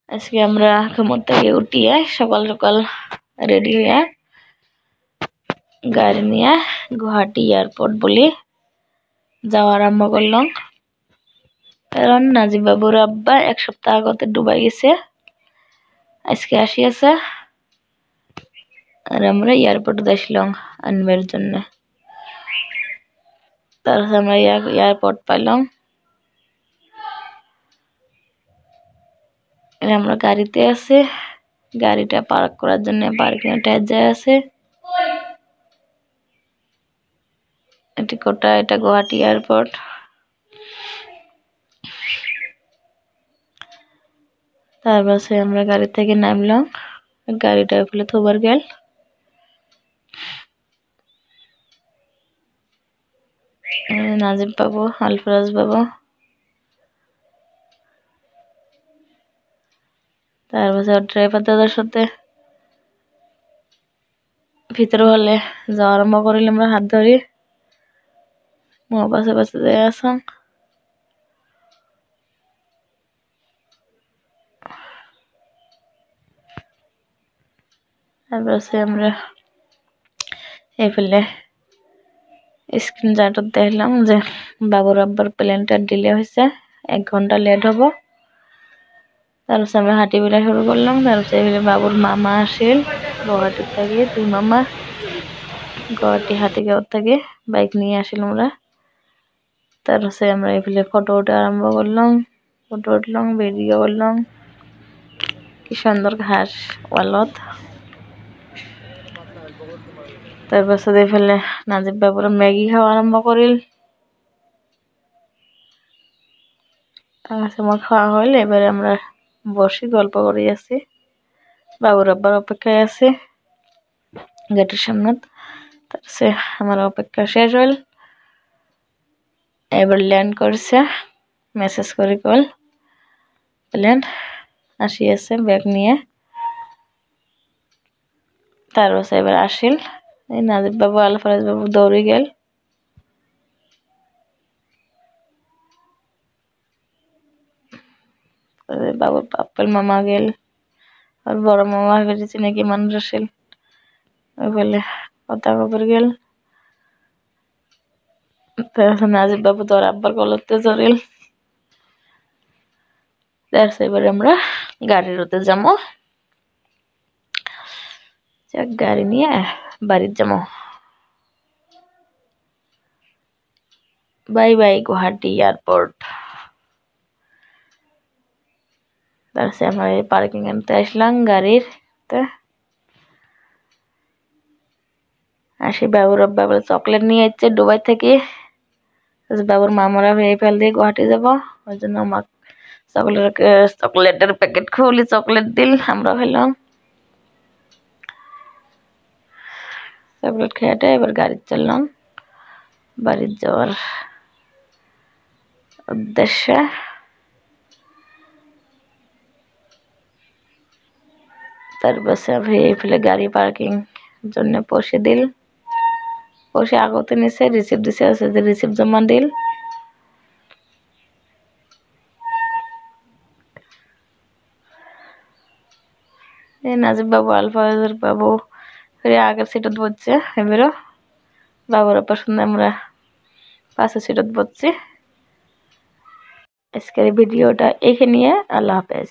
আজকে আমরা ঘুমোর থেকে উঠিয়ে সকাল সকাল রেডি হয়ে গাড়ি নিয়ে গুয়াহাটি এয়ারপোর্ট বলে যাওয়া আরম্ভ করলাম। কারণ নাজিব বাবুর আব্বা এক সপ্তাহ আগতে দুবাই গেছে, আজকে আসিয়াছে আর আমরা এয়ারপোর্টে আসলাম আনবার জন্য। তারপর আমরা এয়ারপোর্ট পাইলাম, আমরা গাড়িতে আছে, গাড়িটা পার্ক করার জন্য পার্কিং এ যায় আছে। এটি কোটা, এটা গুয়াহাটি এয়ারপোর্ট। তারপর আমরা গাড়ি থেকে নামলাম, গাড়িটা খুলে থবার গেল। নাজিব বাবু, আলফরাজ বাবু, তারপর ড্রাইভার দাদার সাথে ভিতরে হলে যাওয়া আরম্ভ করিলাম। আমরা হাত ধরি পাশে পাশে যাই আসলাম। তারপর আমরা এই ফেলে স্ক্রিন চার্টত দেখলাম যে বাবুর আব্বার প্লেনটা ডিলে হয়েছে, 1 ঘন্টা লেট হবো। তারপর আমরা হাঁটি বেড়া শুরু করলাম। তারপর বাবুর মামা আসিল গুয়াহাটি থেকে, 2 মামা গুয়াহাটি হাতিগাঁও থেকে বাইক নিয়ে আসিল আমরা। তারপর আমরা এই ফেলে ফটো উঠে আরম্ভ করলাম, ফটো উঠলাম, ভিডিও করলাম। কি সুন্দর ঘাস ওয়ালত। তারপর এই ফেলে নাজিব বাবুর ম্যাগি খাওয়া আরম্ভ করিল। আমার খাওয়া হইলে এবারে আমরা বসি গল্প করি আছি, বাবুর আব্বার অপেক্ষায় আছে গেটের সামনে। তারপরে আমার অপেক্ষা শেষ হইল, এবার ল্যান্ড করছে, মেসেজ করে কল প্লেন আসিয়াছে ব্যাগ নিয়ে। তারপর এবার আসিল এই নাজিব বাবু, আলফরাজ বাবু দৌড়ে গেল। বাবুর পাপ্পল মামা গেল, আর বড় মামা বেরিয়েছে নাকি মানুষ আসিল, ওই বলে কথা খবর গেল। নাজিব বাবু তো আর আব্বার কলতে ধরিল। এবার আমরা গাড়ির ওতে যাবো, গাড়ি নিয়ে বাড়ির যাবো। Bye bye Guwahati airport. তারপরে আমরা পার্কিং আনতে আসলাম গাড়ির। আসি বাবুর আব্বা চকলেট নিয়ে যাচ্ছে দুবাই থেকে। বাবুর মামারা এই ফেল দিয়ে গুয়াহাটি যাবো, ওই জন্য আমার চকলেটের প্যাকেট খুলি, চকলেট দিল, আমরা খেলাম। চকলেট খেয়েটা এবার গাড়ি চললাম বাড়ি যাওয়ার উদ্দেশ্যে। তারপর এই ফেলে গাড়ি পার্কিং জন্য পৌঁছে দিল, পৌঁছে আগতে নিচে রিসিপ্ট দিছে, আছে যে রিসিপ্ট জমা দিল। নাজিব বাবু, আলফাজের বাবু আগের সিটত বসছে, এবারও বাবুর আব্বার সঙ্গে আমরা পাশে সিটত বসছি। আজকের ভিডিওটা এখানে, আল্লাহ হাফেজ।